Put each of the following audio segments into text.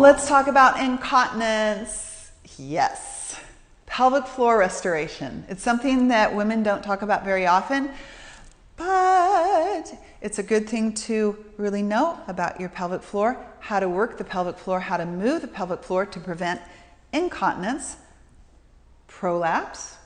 Let's talk about incontinence. Yes. Pelvic floor restoration. It's something that women don't talk about very often, but it's a good thing to really know about your pelvic floor, how to work the pelvic floor, how to move the pelvic floor to prevent incontinence, prolapse,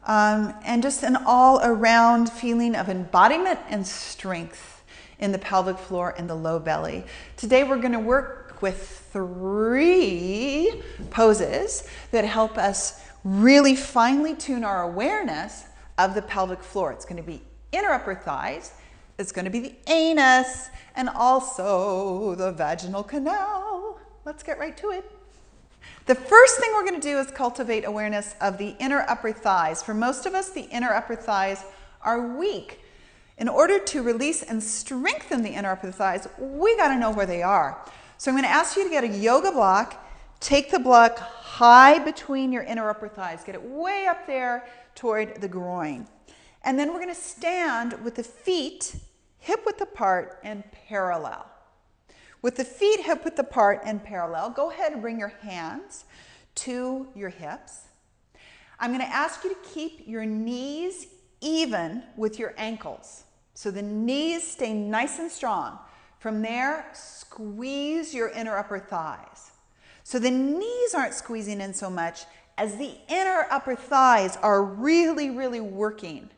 and just an all-around feeling of embodiment and strength in the pelvic floor and the low belly. Today we're going to work with 3 poses that help us really finely tune our awareness of the pelvic floor. It's going to be inner upper thighs, it's going to be the anus, and also the vaginal canal. Let's get right to it. The first thing we're going to do is cultivate awareness of the inner upper thighs. For most of us, the inner upper thighs are weak. In order to release and strengthen the inner upper thighs, we got to know where they are. So I'm going to ask you to get a yoga block, take the block high between your inner upper thighs, get it way up there toward the groin. And then we're going to stand with the feet hip width apart and parallel. With the feet hip width apart and parallel, go ahead and bring your hands to your hips. I'm going to ask you to keep your knees even with your ankles. So the knees stay nice and strong. From there, squeeze your inner upper thighs. So the knees aren't squeezing in so much as the inner upper thighs are really, really working.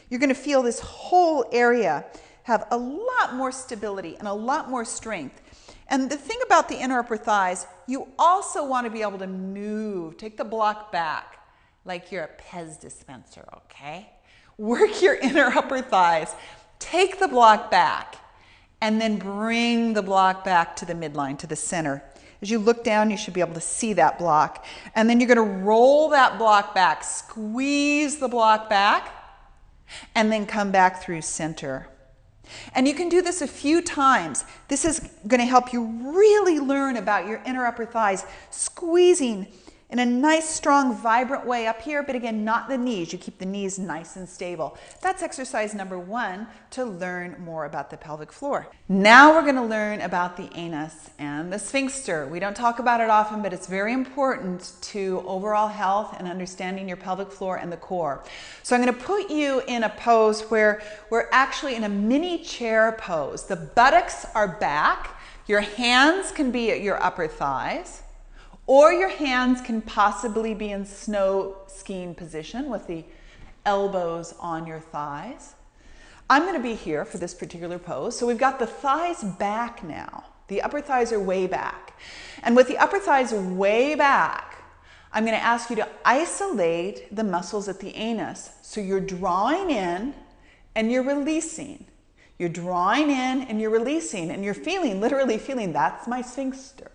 You're going to feel this whole area have a lot more stability and a lot more strength. And the thing about the inner upper thighs, you also want to be able to move. Take the block back like you're a Pez dispenser, okay? Work your inner upper thighs. Take the block back. And then bring the block back to the midline, to the center. As you look down, you should be able to see that block. And then you're going to roll that block back, squeeze the block back, and then come back through center. And you can do this a few times. This is going to help you really learn about your inner upper thighs, squeezing in a nice, strong, vibrant way up here, but again, not the knees. You keep the knees nice and stable. That's exercise number 1 to learn more about the pelvic floor. Now we're going to learn about the anus and the sphincter. We don't talk about it often, but it's very important to overall health and understanding your pelvic floor and the core. So I'm going to put you in a pose where we're actually in a mini chair pose. The buttocks are back. Your hands can be at your upper thighs. Or your hands can possibly be in snow skiing position with the elbows on your thighs. I'm going to be here for this particular pose. So we've got the thighs back now. The upper thighs are way back. And with the upper thighs way back, I'm going to ask you to isolate the muscles at the anus. So you're drawing in and you're releasing. You're drawing in and you're releasing. And you're feeling, literally feeling, that's my sphincter.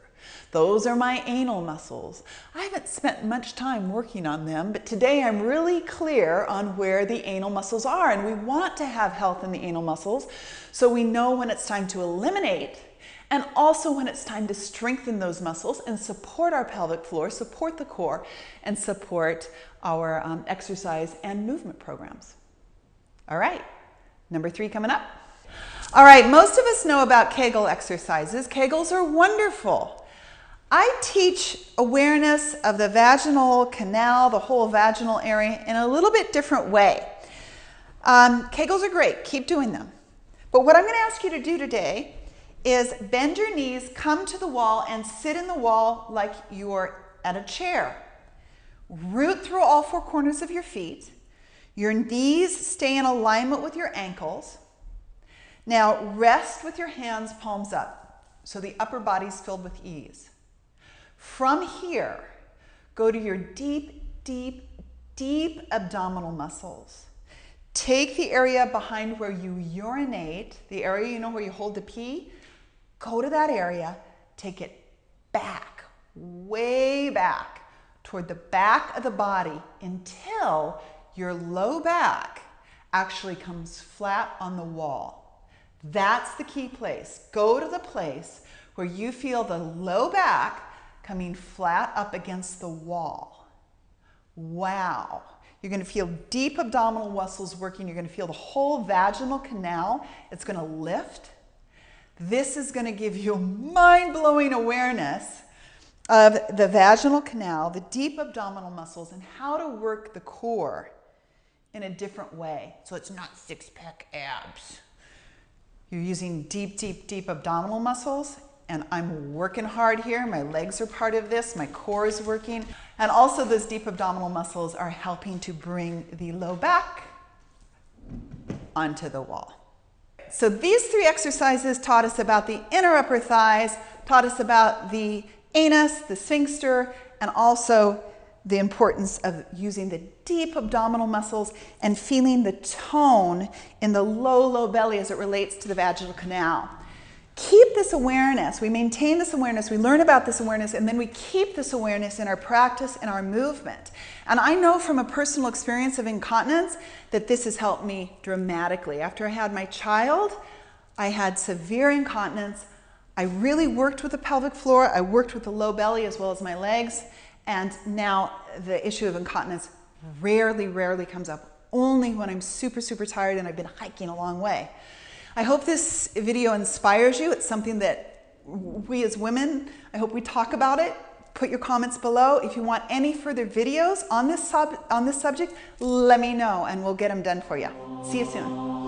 Those are my anal muscles. I haven't spent much time working on them, but today I'm really clear on where the anal muscles are, and we want to have health in the anal muscles so we know when it's time to eliminate and also when it's time to strengthen those muscles and support our pelvic floor, support the core, and support our exercise and movement programs. All right, number 3 coming up. All right, most of us know about Kegel exercises. Kegels are wonderful. I teach awareness of the vaginal canal, the whole vaginal area, in a little bit different way. Kegels are great. Keep doing them. But what I'm going to ask you to do today is bend your knees, come to the wall, and sit in the wall like you're at a chair. Root through all 4 corners of your feet. Your knees stay in alignment with your ankles. Now rest with your hands palms up so the upper body's filled with ease. From here, go to your deep, deep, deep abdominal muscles. Take the area behind where you urinate, the area you know where you hold the pee. Go to that area, take it back, way back, toward the back of the body until your low back actually comes flat on the wall. That's the key place. Go to the place where you feel the low back coming flat up against the wall. Wow. You're going to feel deep abdominal muscles working. You're going to feel the whole vaginal canal. It's going to lift. This is going to give you mind-blowing awareness of the vaginal canal, the deep abdominal muscles, and how to work the core in a different way. So it's not six-pack abs. You're using deep, deep, deep abdominal muscles, and I'm working hard here. My legs are part of this. My core is working. And also those deep abdominal muscles are helping to bring the low back onto the wall. So these 3 exercises taught us about the inner upper thighs, taught us about the anus, the sphincter, and also the importance of using the deep abdominal muscles and feeling the tone in the low, low belly as it relates to the vaginal canal. Keep this awareness. We maintain this awareness. We learn about this awareness, and then we keep this awareness in our practice and our movement. And I know from a personal experience of incontinence that this has helped me dramatically. After I had my child, I had severe incontinence. I really worked with the pelvic floor. I worked with the low belly as well as my legs. And now the issue of incontinence rarely comes up, only when I'm super, super tired and I've been hiking a long way. I hope this video inspires you. It's something that we as women, I hope we talk about it. Put your comments below. If you want any further videos on this subject, let me know and we'll get them done for you. See you soon.